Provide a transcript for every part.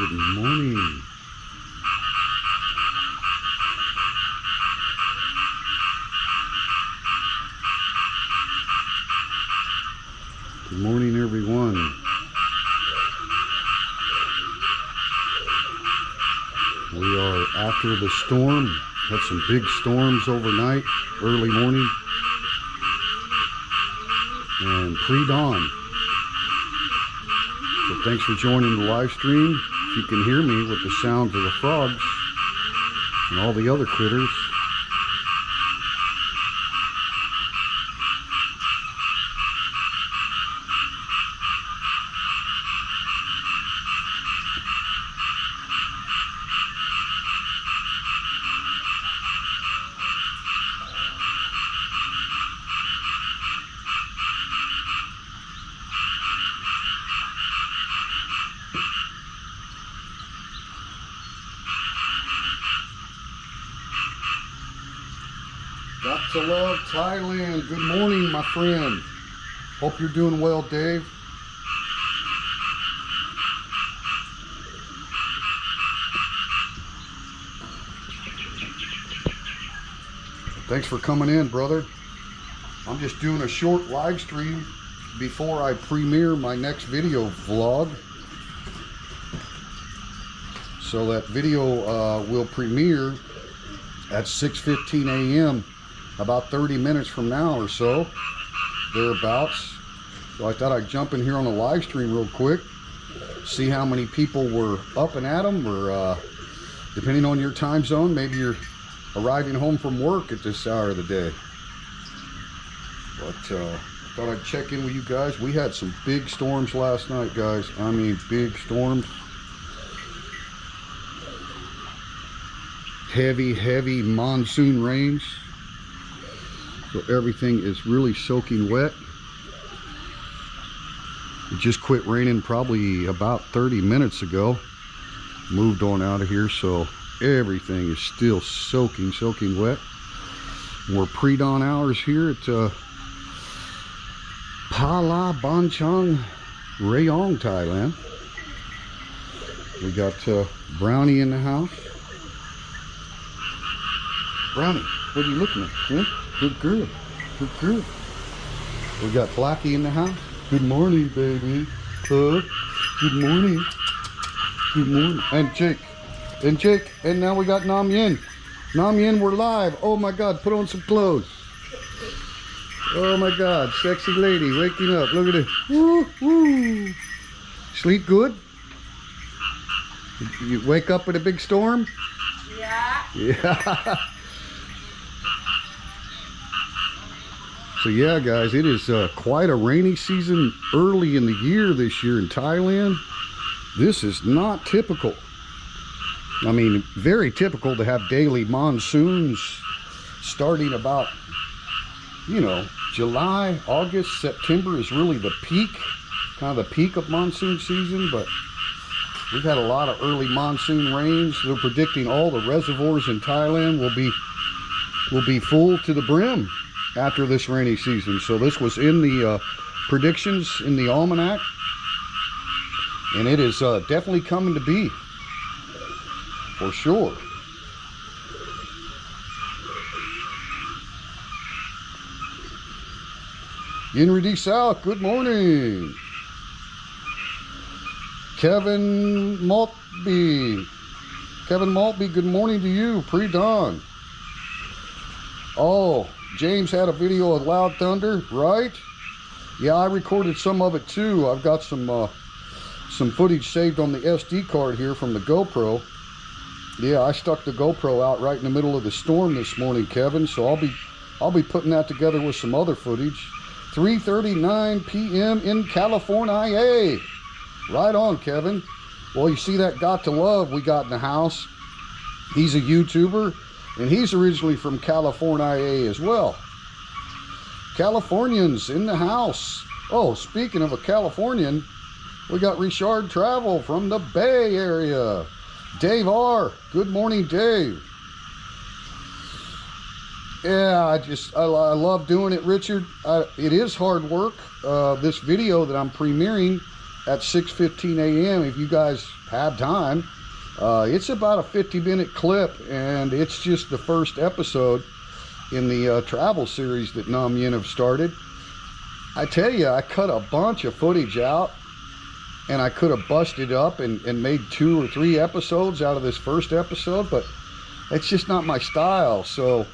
Good morning. Good morning, everyone. We are after the storm. Had some big storms overnight, early morning, and pre-dawn. So thanks for joining the live stream. If you can hear me with the sounds of the frogs and all the other critters. Got to love Thailand. Good morning, my friend. Hope you're doing well, Dave. Thanks for coming in, brother. I'm just doing a short live stream before I premiere my next video vlog. So that video will premiere at 6:15 a.m. about 30 minutes from now or so, thereabouts. So I thought I'd jump in here on a live stream real quick, see how many people were up and at 'em, or depending on your time zone, maybe you're arriving home from work at this hour of the day. But thought I'd check in with you guys. We had some big storms last night, guys. I mean, big storms. Heavy monsoon rains. So everything is really soaking wet. It just quit raining probably about 30 minutes ago. Moved on out of here, so everything is still soaking wet. We're pre-dawn hours here at Phala, Chang, Rayong, Thailand. We got Brownie in the house. Brownie, what are you looking at? Huh? Good girl. Good girl. We got Blackie in the house. Good morning, baby. Good morning. Good morning. And Jake. And Jake. And now we got Nam Yin. Nam Yin, we're live. Oh my God, put on some clothes. Oh my God, sexy lady waking up. Look at it. Woo, woo. Sleep good? You wake up with a big storm? Yeah. Yeah. So yeah, guys, it is quite a rainy season early in the year this year in Thailand. This is not typical. I mean, very typical to have daily monsoons starting about, you know, July, August, September is really the peak, kind of the peak of monsoon season. But we've had a lot of early monsoon rains. They're predicting all the reservoirs in Thailand will be full to the brim after this rainy season. So this was in the predictions in the almanac, and it is definitely coming to be, for sure. Yenri South, good morning. Kevin Maltby, good morning to you, pre-dawn. Oh, James had a video of Loud Thunder, right? Yeah, I recorded some of it too. I've got some footage saved on the SD card here from the GoPro. Yeah, I stuck the GoPro out right in the middle of the storm this morning, Kevin. So I'll be putting that together with some other footage. 3:39 p.m. in California. Right on, Kevin. Well, you see that Got to Love we got in the house. He's a YouTuber. And he's originally from California as well. Californians in the house. Oh, speaking of a Californian, we got Richard Travel from the Bay Area. Dave R. Good morning, Dave. Yeah, I love doing it, Richard. It is hard work. This video that I'm premiering at 6:15 a.m. if you guys have time. It's about a 50-minute clip, and it's just the first episode in the travel series that Nam Yin have started. I tell you, I cut a bunch of footage out, and I could have busted up and made 2 or 3 episodes out of this first episode, but it's just not my style. So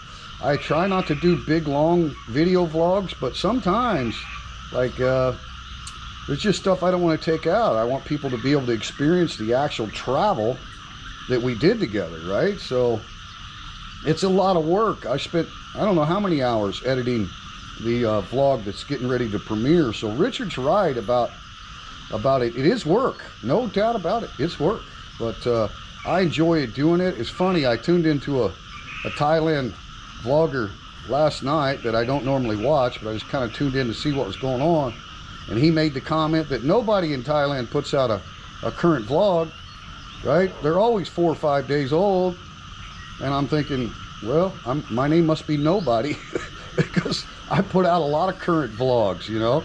I try not to do big, long video vlogs, but sometimes, like, there's just stuff I don't want to take out. I want people to be able to experience the actual travel that we did together, right? So it's a lot of work. I spent, I don't know how many hours editing the vlog that's getting ready to premiere. So Richard's right about it. It is work, no doubt about it. It's work, but I enjoy doing it. It's funny, I tuned into a Thailand vlogger last night that I don't normally watch, but I just kind of tuned in to see what was going on, and he made the comment that nobody in Thailand puts out a current vlog, right? They're always 4 or 5 days old. And I'm thinking, well, my name must be nobody because I put out a lot of current vlogs, you know.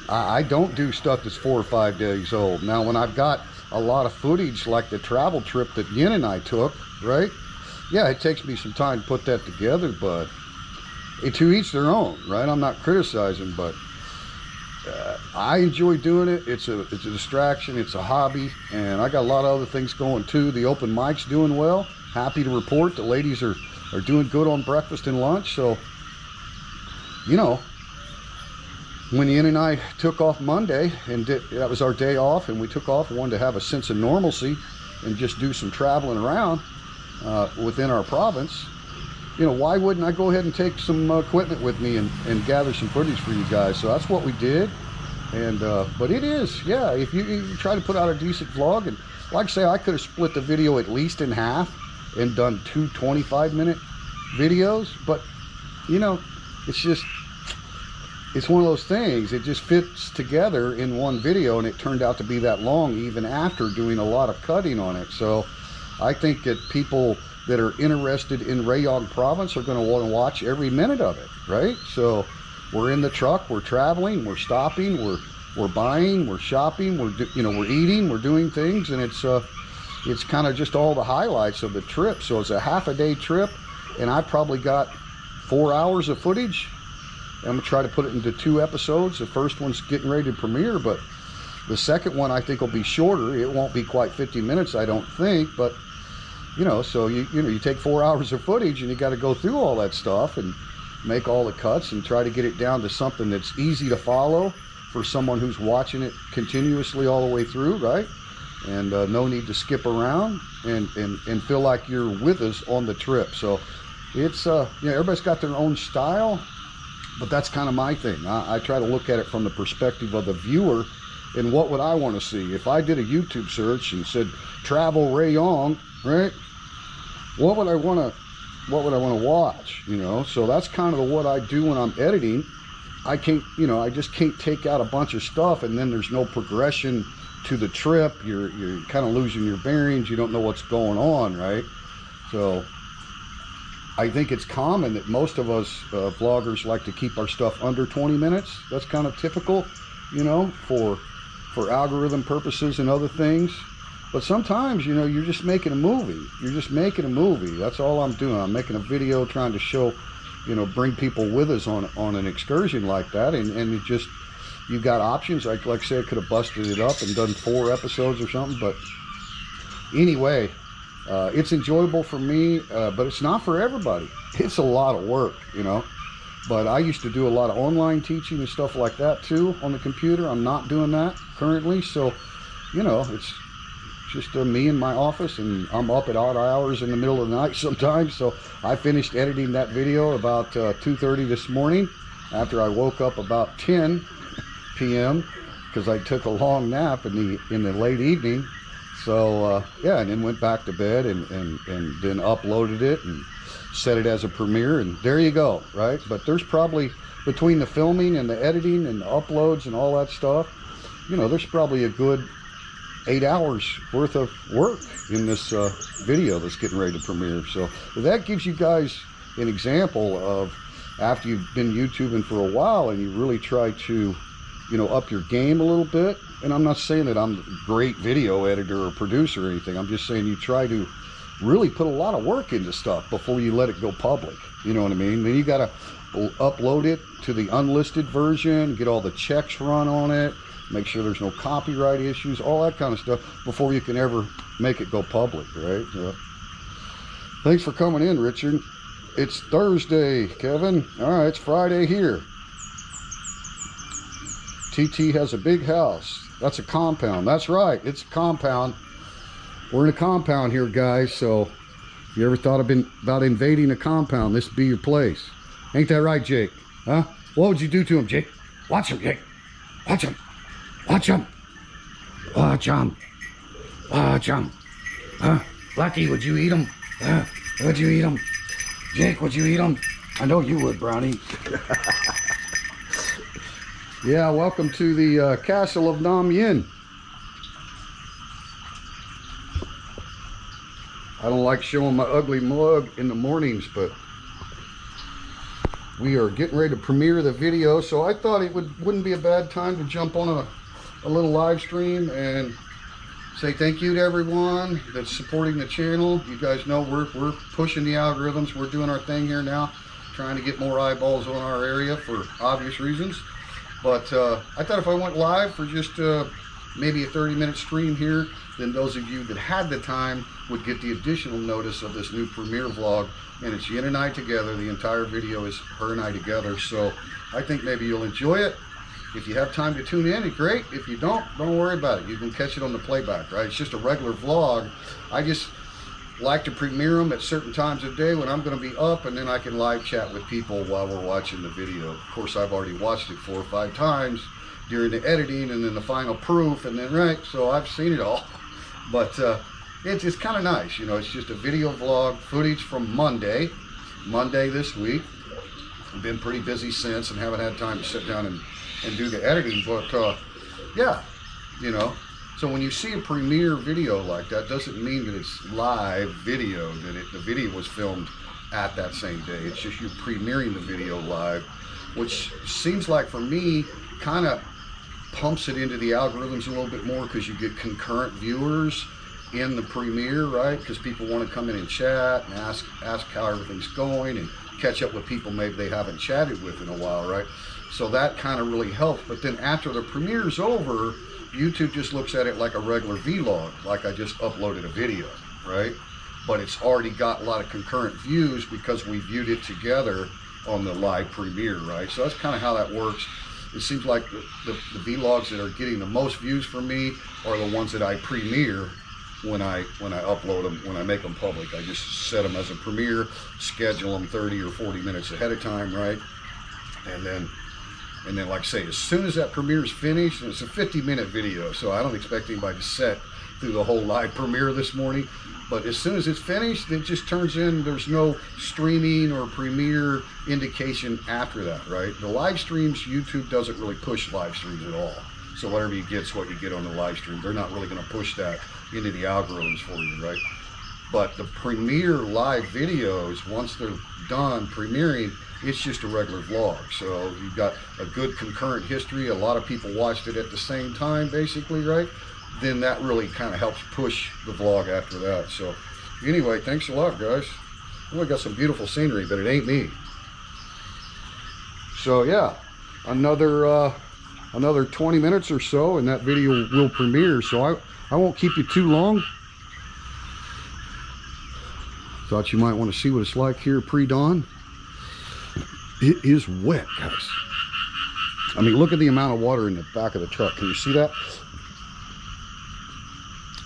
I don't do stuff that's 4 or 5 days old. Now, when I've got a lot of footage like the travel trip that Yin and I took, right? Yeah, it takes me some time to put that together, but to each their own, right? I'm not criticizing, but I enjoy doing it. It's a distraction. It's a hobby, and I got a lot of other things going too. The open mic's doing well. Happy to report the ladies are doing good on breakfast and lunch. So, you know, when Yin and I took off Monday, and that was our day off, and we took off, we wanted to have a sense of normalcy and just do some traveling around within our province. You know, why wouldn't I go ahead and take some equipment with me and gather some footage for you guys? So that's what we did. And but it is, yeah, if you try to put out a decent vlog, and like I say, I could have split the video at least in half and done 2 25-minute videos, but you know, it's one of those things. It just fits together in one video, and it turned out to be that long even after doing a lot of cutting on it. So I think that people that are interested in Rayong province are going to want to watch every minute of it, right? So we're in the truck, we're traveling, we're stopping, we're buying, we're shopping, we're eating, we're doing things, and it's kind of just all the highlights of the trip. So it's a half-a-day trip, and I probably got 4 hours of footage. I'm gonna try to put it into 2 episodes. The first one's getting ready to premiere, but the second one I think will be shorter. It won't be quite 50 minutes, I don't think, but you know, so you take 4 hours of footage, and you got to go through all that stuff and make all the cuts and try to get it down to something that's easy to follow for someone who's watching it continuously all the way through, right? And no need to skip around and feel like you're with us on the trip. So it's everybody's got their own style, but that's kind of my thing. I try to look at it from the perspective of the viewer, and what would I want to see if I did a YouTube search and said travel Rayong, right? What would I want to watch, you know? So that's kind of what I do when I'm editing. I just can't take out a bunch of stuff and then there's no progression to the trip. You're kind of losing your bearings. You don't know what's going on, right? So I think it's common that most of us vloggers like to keep our stuff under 20 minutes. That's kind of typical, you know, for algorithm purposes and other things. But sometimes, you know, you're just making a movie. You're just making a movie. That's all I'm doing. I'm making a video trying to show, you know, bring people with us on an excursion like that. And it just, you've got options. Like I say, I could have busted it up and done 4 episodes or something. But anyway, it's enjoyable for me, but it's not for everybody. It's a lot of work, you know. But I used to do a lot of online teaching and stuff like that too on the computer. I'm not doing that currently. So, you know, it's just me in my office, and I'm up at odd hours in the middle of the night sometimes. So I finished editing that video about 2:30 this morning after I woke up about 10 p.m. because I took a long nap in the late evening. So yeah, and then went back to bed and then uploaded it and set it as a premiere, and there you go, right? But there's probably, between the filming and the editing and the uploads and all that stuff, you know, there's probably a good 8 hours worth of work in this video that's getting ready to premiere. So that gives you guys an example of, after you've been YouTubing for a while and you really try to, you know, up your game a little bit. And I'm not saying that I'm a great video editor or producer or anything. I'm just saying you try to really put a lot of work into stuff before you let it go public. You know what I mean? Then you got to upload it to the unlisted version, get all the checks run on it, make sure there's no copyright issues, all that kind of stuff before you can ever make it go public, right? So, thanks for coming in, Richard. It's Thursday, Kevin. All right, it's Friday here. TT has a big house. That's a compound. That's right, it's a compound. We're in a compound here, guys, so if you ever thought about invading a compound, this would be your place. Ain't that right, Jake? Huh? What would you do to him, Jake? Watch him, Jake. Watch him. Watch him. Watch him. Watch him. Huh? Lucky, would you eat him? Huh? Would you eat him? Jake, would you eat him? I know you would, Brownie. Yeah, welcome to the castle of Nam Yin. I don't like showing my ugly mug in the mornings, but we are getting ready to premiere the video, so I thought it wouldn't be a bad time to jump on a little live stream and say thank you to everyone that's supporting the channel. You guys know we're pushing the algorithms. We're doing our thing here now, trying to get more eyeballs on our area for obvious reasons. But I thought if I went live for just maybe a 30-minute stream here, then those of you that had the time would get the additional notice of this new premiere vlog. And it's Yin and I together. The entire video is her and I together. So I think maybe you'll enjoy it. If you have time to tune in, it's great. If you don't worry about it. You can catch it on the playback, right? It's just a regular vlog. I just like to premiere them at certain times of day when I'm going to be up, and then I can live chat with people while we're watching the video. Of course, I've already watched it 4 or 5 times during the editing and then the final proof, and then right, so I've seen it all. But it's just kind of nice, you know. It's just a video vlog footage from Monday this week. I've been pretty busy since and haven't had time to sit down and do the editing, but yeah, you know. So when you see a premiere video like that, doesn't mean that it's live video, that the video was filmed at that same day. It's just you're premiering the video live, which seems like for me kind of pumps it into the algorithms a little bit more, because you get concurrent viewers in the premiere, right? Because people want to come in and chat and ask how everything's going and catch up with people maybe they haven't chatted with in a while, right? So that kind of really helps. But then after the premiere's over, YouTube just looks at it like a regular vlog, like I just uploaded a video, right? But it's already got a lot of concurrent views because we viewed it together on the live premiere, right? So that's kind of how that works. It seems like the vlogs that are getting the most views for me are the ones that I premiere when I upload them, when I make them public. I just set them as a premiere, schedule them 30 or 40 minutes ahead of time, right? And then like I say, as soon as that premiere is finished, and it's a 50-minute video, so I don't expect anybody to sit through the whole live premiere this morning, but as soon as it's finished, it just turns in, there's no streaming or premiere indication after that, right? The live streams, YouTube doesn't really push live streams at all. So whatever you get is what you get on the live stream. They're not really going to push that into the algorithms for you, right? But the premiere live videos, once they're done premiering, it's just a regular vlog. So you've got a good concurrent history. A lot of people watched it at the same time, basically, right? Then that really kind of helps push the vlog after that. So anyway, thanks a lot, guys. Well, I got some beautiful scenery, but it ain't me. So yeah, another 20 minutes or so and that video will premiere. So I won't keep you too long. Thought you might want to see what it's like here pre-dawn. It is wet, guys. I mean, look at the amount of water in the back of the truck. Can you see that?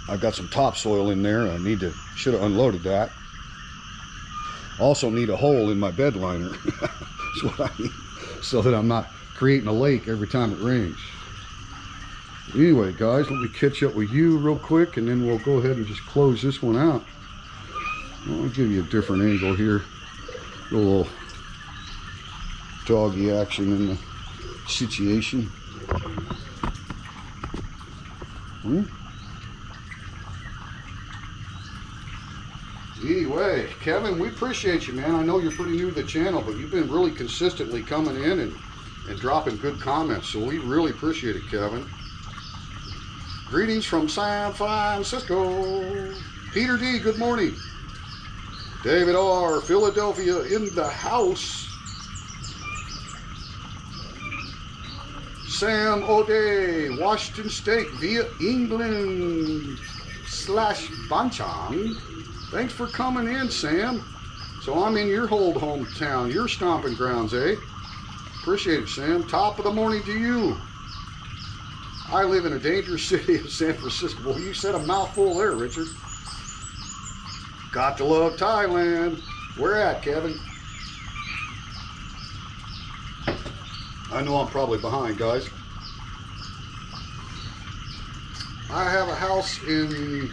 I've got some topsoil in there. I should have unloaded that. Also need a hole in my bed liner. That's what I need, so that I'm not creating a lake every time it rains. Anyway, guys, let me catch up with you real quick, and then we'll go ahead and just close this one out. I'll give you a different angle here. A little doggy action in the situation. Anyway, Kevin, we appreciate you, man. I know you're pretty new to the channel, but you've been really consistently coming in and and dropping good comments. So we really appreciate it, Kevin. Greetings from San Francisco. Peter D, good morning. David R, Philadelphia in the house. Sam O'Day, Washington State via England / Chang. Thanks for coming in, Sam. So I'm in your old hometown, your stomping grounds, eh? Appreciate it, Sam. Top of the morning to you. I live in a dangerous city of San Francisco. Well, you said a mouthful there, Richard. Got to love Thailand. Where at, Kevin? I know I'm probably behind, guys. I have a house in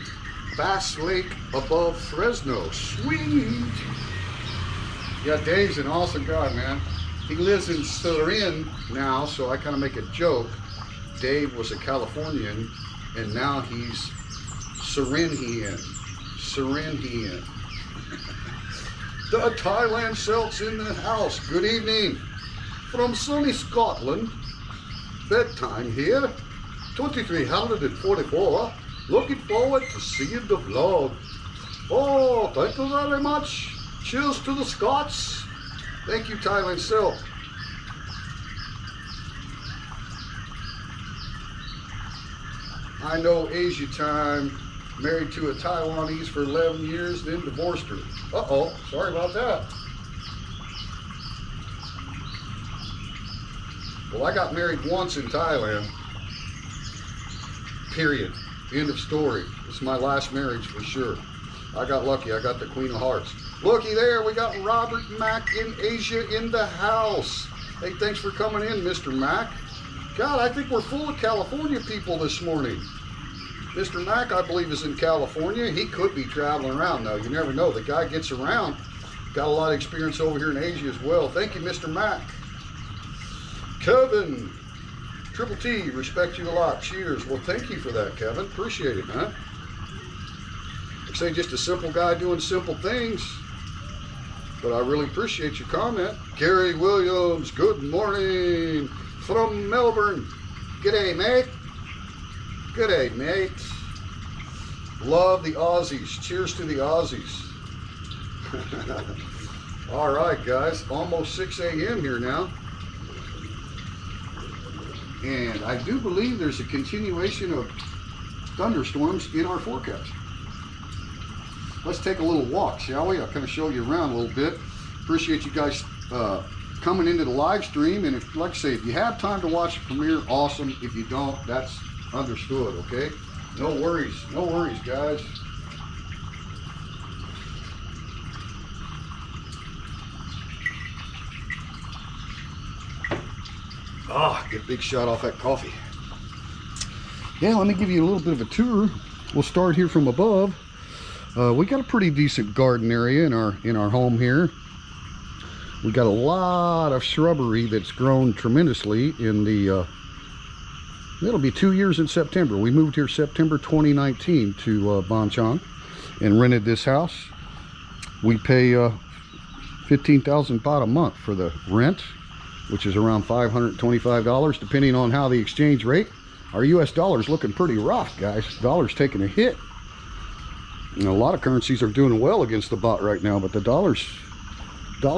Bass Lake above Fresno. Sweet. Yeah, Dave's an awesome guy, man. He lives in Surin now, so I kind of make a joke. Dave was a Californian, and now he's Surinhian. Surinhian. The Thailand Celts in the house. Good evening. From sunny Scotland. Bedtime here. 2344. Looking forward to seeing the vlog. Oh, thank you very much. Cheers to the Scots. Thank you, Thailand Celt. I know Asia time. Married to a Taiwanese for 11 years, then divorced her. Uh-oh, sorry about that. Well, I got married once in Thailand. Period. End of story. It's my last marriage for sure. I got lucky. I got the Queen of Hearts. Looky there, we got Robert Mack in Asia in the house. Hey, thanks for coming in, Mr. Mack. God, I think we're full of California people this morning. Mr. Mack, I believe, is in California. He could be traveling around, though. You never know. The guy gets around. Got a lot of experience over here in Asia as well. Thank you, Mr. Mack. Kevin, Triple T, respect you a lot. Cheers. Well, thank you for that, Kevin. Appreciate it, man. I say just a simple guy doing simple things. But I really appreciate your comment. Gary Williams, good morning from Melbourne. G'day, mate. G'day, mate. Love the Aussies. Cheers to the Aussies. All right, guys. Almost 6 a.m. here now. And I do believe there's a continuation of thunderstorms in our forecast. Let's take a little walk, shall we? I'll kind of show you around a little bit. Appreciate you guys coming into the live stream. And if, like I say, if you have time to watch the premiere, awesome. If you don't, that's understood, okay? No worries, guys. Get a big shot off that coffee. Yeah, let me give you a little bit of a tour. We'll start here from above. We got a pretty decent garden area in our home here. We got a lot of shrubbery that's grown tremendously in the it'll be 2 years in September. We moved here September 2019 to Chang and rented this house. We pay 15,000 baht a month for the rent, which is around $525, depending on how the exchange rate. Our US dollar's looking pretty rough, guys. Dollar's taking a hit. You know, a lot of currencies are doing well against the baht right now, but the dollar's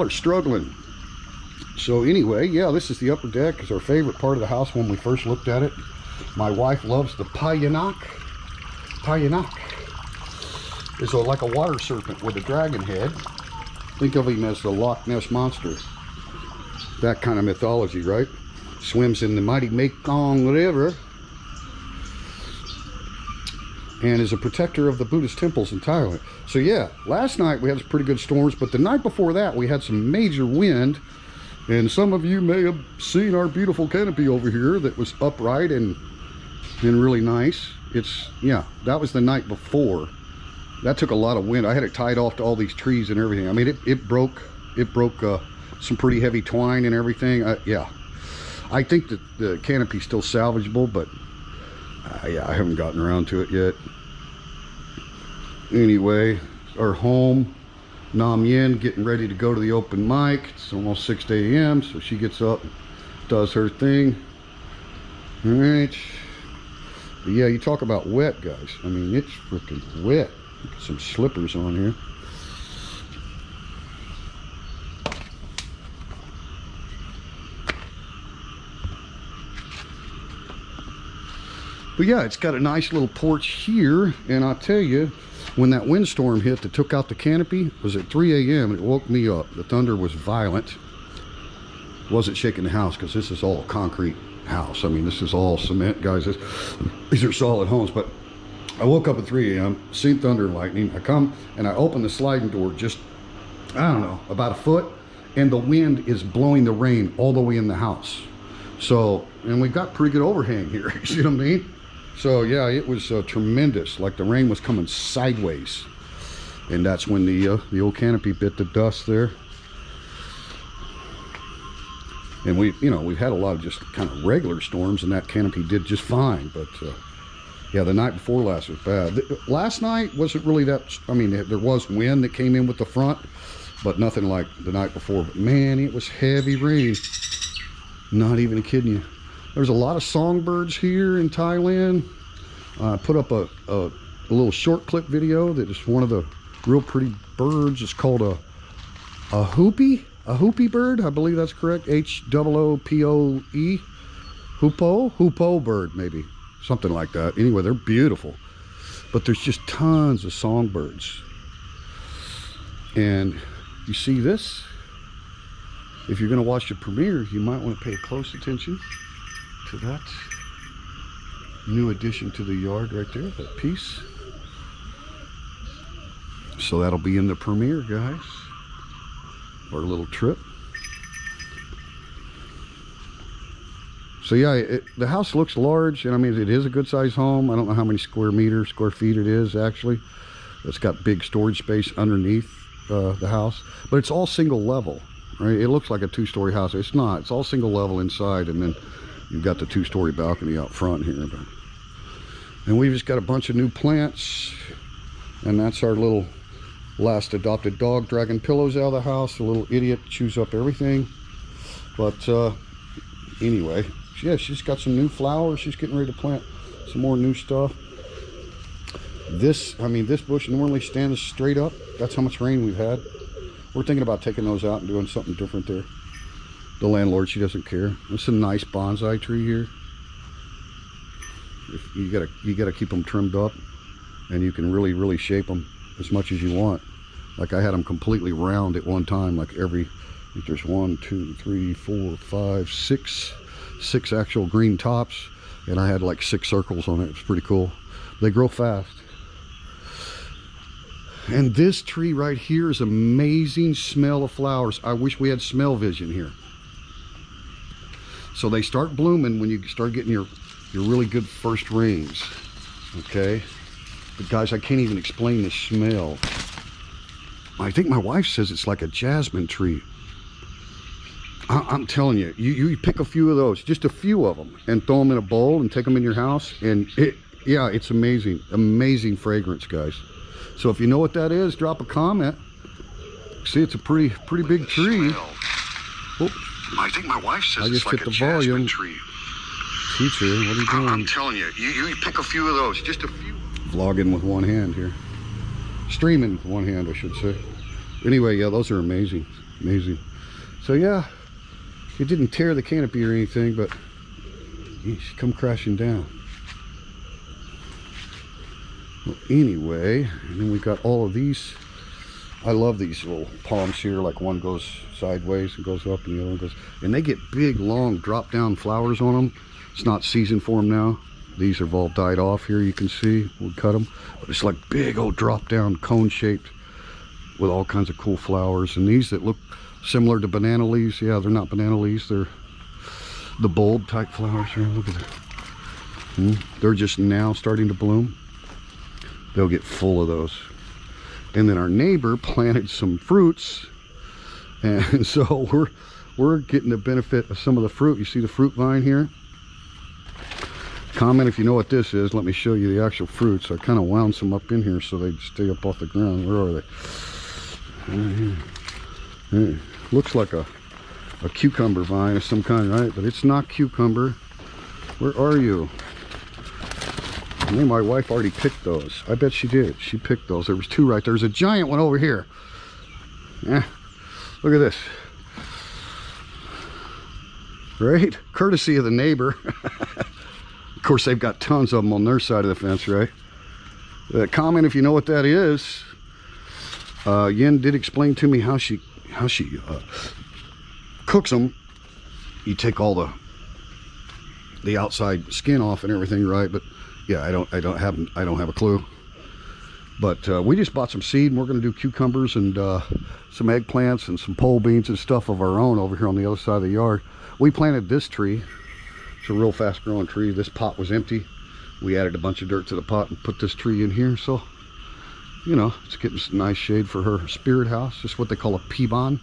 struggling. So anyway, yeah, this is the upper deck. It's our favorite part of the house when we first looked at it. My wife loves the Payanak. Payanak is like a water serpent with a dragon head. Think of him as the Loch Ness Monster. That kind of mythology, right? Swims in the mighty Mekong River and is a protector of the Buddhist temples in Thailand. So yeah, last night we had some pretty good storms, but the night before that we had some major wind. And some of you may have seen our beautiful canopy over here that was upright and really nice. Yeah, that was the night before. That took a lot of wind. I had it tied off to all these trees and everything. I mean, it broke some pretty heavy twine and everything. Yeah, I think that the canopy's still salvageable, but yeah, I haven't gotten around to it yet. Anyway, our home, Nam Yin, getting ready to go to the open mic. It's almost 6 a.m., so she gets up, does her thing. All right. But yeah, you talk about wet, guys. I mean, it's freaking wet. Get some slippers on here. But yeah, it's got a nice little porch here, and I'll tell you, when that windstorm hit that took out the canopy, it was at 3 a.m. and it woke me up. The thunder was violent. It wasn't shaking the house because this is all concrete house. I mean, this is all cement, guys. These are solid homes. But I woke up at 3 a.m., seen thunder and lightning. I come and I open the sliding door just, I don't know, about a foot, and the wind is blowing the rain all the way in the house. So, and we got pretty good overhang here. You see what I mean? So yeah, it was tremendous. Like the rain was coming sideways, and that's when the old canopy bit the dust there. And we've had a lot of just kind of regular storms, and that canopy did just fine. But yeah, the night before last was bad. Last night wasn't really that. I mean, there was wind that came in with the front, but nothing like the night before. But man, it was heavy rain. Not even kidding you. There's a lot of songbirds here in Thailand. I put up a little short clip video that is one of the real pretty birds. It's called a hoopy bird. I believe that's correct. H-O-O-P-O-E. Hoopoe bird, maybe. Something like that. Anyway, they're beautiful. But there's just tons of songbirds. And you see this? If you're going to watch the premiere, you might want to pay close attention to that new addition to the yard right there, that piece. So that'll be in the premiere, guys. Our little trip. So yeah, the house looks large, and I mean, it is a good size home. I don't know how many square feet it is actually. It's got big storage space underneath the house, but it's all single level, right? It looks like a two-story house. It's not. It's all single level inside, and then you've got the two-story balcony out front here. And we've just got a bunch of new plants, and that's our little last adopted dog dragging pillows out of the house. The little idiot chews up everything. But anyway, yeah, she's got some new flowers. She's getting ready to plant some more new stuff. This bush normally stands straight up. That's how much rain we've had. We're thinking about taking those out and doing something different there. The landlord, she doesn't care. It's a nice bonsai tree here. You gotta keep them trimmed up, and you can really shape them as much as you want. Like I had them completely round at one time. Like I think there's 1, 2, 3, 4, 5, 6 actual green tops, and I had like 6 circles on it. It's pretty cool. They grow fast. And this tree right here is amazing smell of flowers. I wish we had smell vision here. So they start blooming when you start getting your really good first rains. Okay, but guys, I can't even explain the smell. I think my wife says it's like a jasmine tree. I'm telling you, you pick a few of those, just a few of them, and throw them in a bowl and take them in your house, and it's amazing fragrance, guys. So if you know what that is, drop a comment. See, it's a pretty big tree. Oh, I think my wife says it's like a jasmine tree. Teacher, what are you doing? I'm telling you, you pick a few of those, just a few. Vlogging with one hand here. Streaming with one hand, I should say. Anyway, yeah, those are amazing. So yeah, it didn't tear the canopy or anything, but she come crashing down. Well, anyway, and then we got all of these. I love these little palms here. Like one goes sideways and goes up, and the other one goes. And they get big, long, drop-down flowers on them. It's not season for them now. These have all died off here, you can see. We'll cut them. But it's like big old drop-down, cone-shaped, with all kinds of cool flowers. And these that look similar to banana leaves, yeah, they're not banana leaves. They're the bulb type flowers here. Look at that. They're just now starting to bloom. They'll get full of those. And then our neighbor planted some fruits. And so we're getting the benefit of some of the fruit. You see the fruit vine here? Comment if you know what this is. Let me show you the actual fruits. I kind of wound some up in here so they'd stay up off the ground. Where are they? Looks like a a cucumber vine of some kind, right? But it's not cucumber. Where are you? I think my wife already picked those. I bet she did. She picked those. There was two right there. There's a giant one over here. Yeah, look at this. Right? Courtesy of the neighbor. Of course, they've got tons of them on their side of the fence, right? Comment if you know what that is. Yen did explain to me how she cooks them. You take all the outside skin off and everything, right? But yeah, I don't have a clue. But we just bought some seed, and we're going to do cucumbers and some eggplants and some pole beans and stuff of our own over here on the other side of the yard. We planted this tree. It's a real fast growing tree. This pot was empty. We added a bunch of dirt to the pot and put this tree in here. So, you know, it's getting some nice shade for her spirit house. It's what they call a piban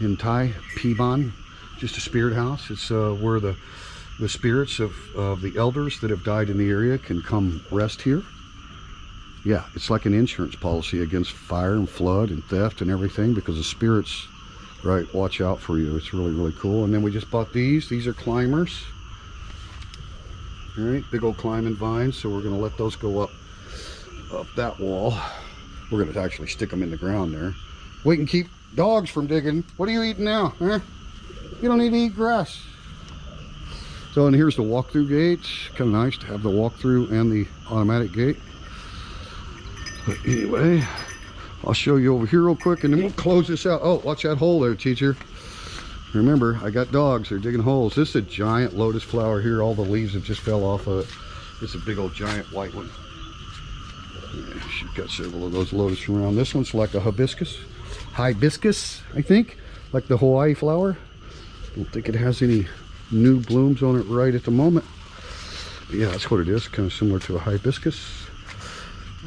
in Thai. Piban, just a spirit house. It's where the spirits of the elders that have died in the area can come rest here. Yeah, it's like an insurance policy against fire and flood and theft and everything, because the spirits, right, watch out for you. It's really, really cool. And then we just bought these. These are climbers. All right, big old climbing vines. So we're going to let those go up that wall. We're going to actually stick them in the ground there. We can keep dogs from digging. What are you eating now? Huh? You don't need to eat grass. So, and here's the walk-through gate. Kind of nice to have the walk-through and the automatic gate. But anyway, I'll show you over here real quick, and then we'll close this out. Oh, watch that hole there, teacher. Remember, I got dogs. They're digging holes. This is a giant lotus flower here. All the leaves have just fell off of it. It's a big old giant white one. Yeah, she's got several of those lotus around. This one's like a hibiscus. Hibiscus, I think. Like the Hawaii flower. Don't think it has any new blooms on it right at the moment. But yeah, that's what it is. Kind of similar to a hibiscus.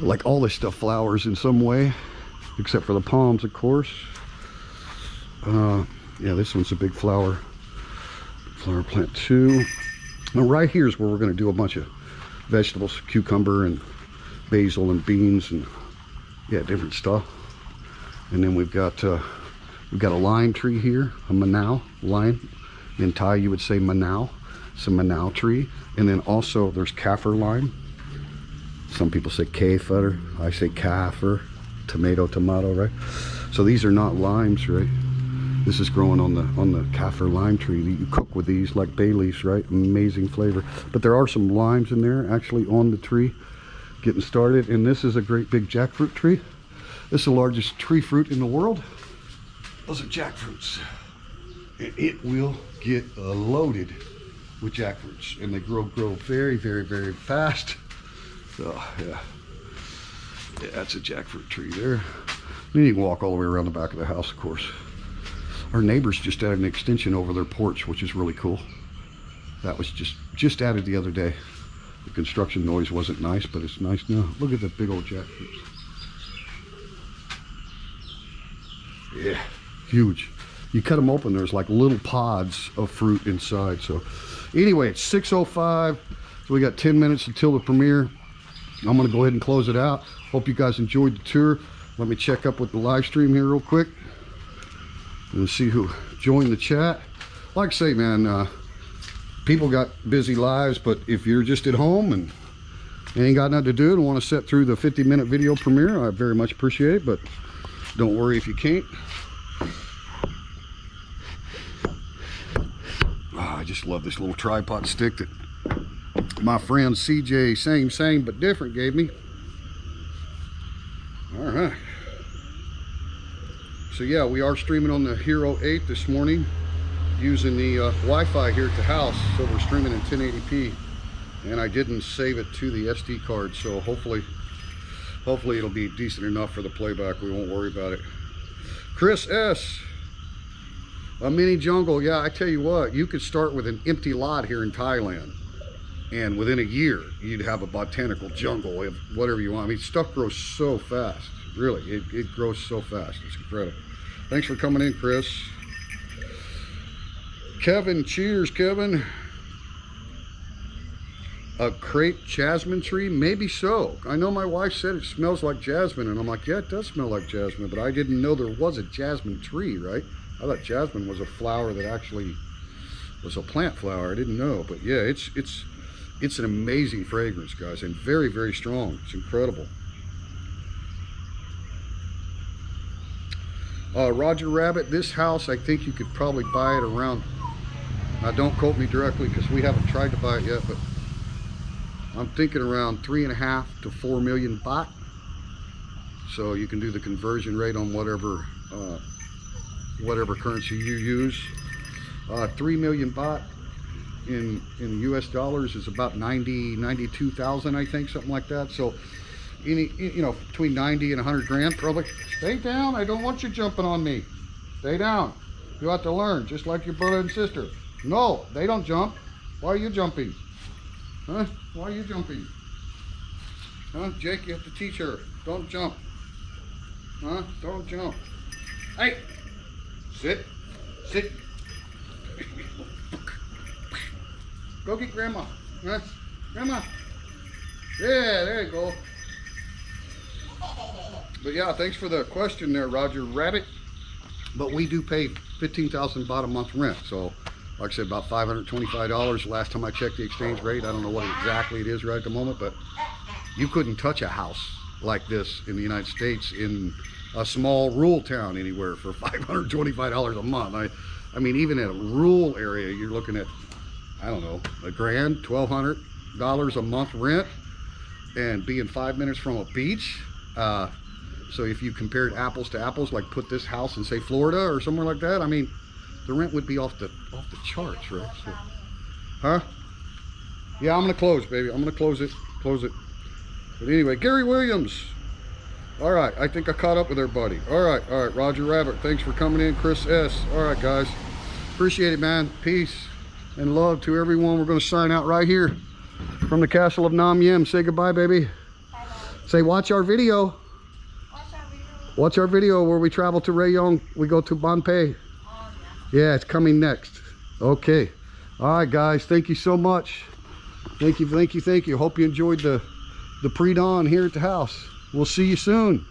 Like all this stuff flowers in some way, except for the palms, of course. Yeah, this one's a big flower plant too. Now right here is where we're going to do a bunch of vegetables, cucumber and basil and beans and yeah, different stuff. And then we've got a lime tree here, a manao lime. In Thai, you would say manao. It's a manao tree. And then also there's kaffir lime. Some people say kaffir. I say kaffir. Tomato, right? So these are not limes, right? This is growing on the kaffir lime tree. You cook with these like bay leaves, right? Amazing flavor. But there are some limes in there actually on the tree getting started. And this is a great big jackfruit tree. This is the largest tree fruit in the world. Those are jackfruits. And it will get loaded with jackfruits. And they grow very, very, very fast. So yeah, that's a jackfruit tree there. Then you can walk all the way around the back of the house, of course. Our neighbors just added an extension over their porch, which is really cool. That was just added the other day. The construction noise wasn't nice, but it's nice now. Look at that big old jackfruit. Yeah, huge. You cut them open, there's like little pods of fruit inside. So anyway, it's 6:05, so we got 10 minutes until the premiere. I'm gonna go ahead and close it out. Hope you guys enjoyed the tour. Let me check up with the live stream here real quick and see who joined the chat. Like I say, man, people got busy lives, but if you're just at home and ain't got nothing to do and want to sit through the 50-minute video premiere, I very much appreciate it, but don't worry if you can't. Oh, I just love this little tripod stick that my friend CJ, same but different, gave me. All right. So yeah, we are streaming on the Hero 8 this morning using the Wi-Fi here at the house. So we're streaming in 1080p, and I didn't save it to the SD card. So hopefully it'll be decent enough for the playback. We won't worry about it. Chris S. A mini jungle. Yeah, I tell you what, you could start with an empty lot here in Thailand, and within a year you'd have a botanical jungle of whatever you want. I mean, stuff grows so fast. Really, it grows so fast. It's incredible. Thanks for coming in, Chris. Kevin, cheers, Kevin. A crepe jasmine tree? Maybe so. I know my wife said it smells like jasmine, and I'm like, yeah, it does smell like jasmine, but I didn't know there was a jasmine tree, right? I thought jasmine was a flower that actually was a plant flower. I didn't know, but yeah, it's an amazing fragrance, guys, and very, very strong. It's incredible. Roger Rabbit, this house, I think you could probably buy it around, now don't quote me directly because we haven't tried to buy it yet, but I'm thinking around 3.5 to 4 million baht. So you can do the conversion rate on whatever currency you use. 3 million baht in US dollars is about 92,000, I think, something like that. So between 90 and 100 grand probably. Stay down, I don't want you jumping on me. Stay down. You have to learn, just like your brother and sister. No, they don't jump. Why are you jumping? Huh? Why are you jumping? Huh? Jake, you have to teach her. Don't jump. Huh? Don't jump. Hey! Sit. Sit. Go get Grandma. Huh? Grandma. Yeah, there you go. But yeah, thanks for the question there, Roger Rabbit. But we do pay 15,000 baht a month rent. So, like I said, about $525 last time I checked the exchange rate. I don't know what exactly it is right at the moment, but you couldn't touch a house like this in the United States in a small rural town anywhere for $525 a month. I mean, even in a rural area, you're looking at, I don't know, $1,000, $1,200 a month rent, and being 5 minutes from a beach. So if you compared apples to apples, like put this house in, say, Florida or somewhere like that, I mean, the rent would be off the charts, right? So, huh? Yeah, I'm gonna close, baby. I'm gonna close it. But anyway, Gary Williams. All right, I think I caught up with everybody. All right, Roger Rabbit, thanks for coming in. Chris S. All right, guys, appreciate it, man. Peace and love to everyone. We're gonna sign out right here from the castle of Nam Yen. Say goodbye, baby. Bye-bye. Say, watch our video. Watch our video where we travel to Rayong. We go to Ban Pei. Oh, yeah, it's coming next. Okay. All right, guys. Thank you so much. Thank you. Hope you enjoyed the pre-dawn here at the house. We'll see you soon.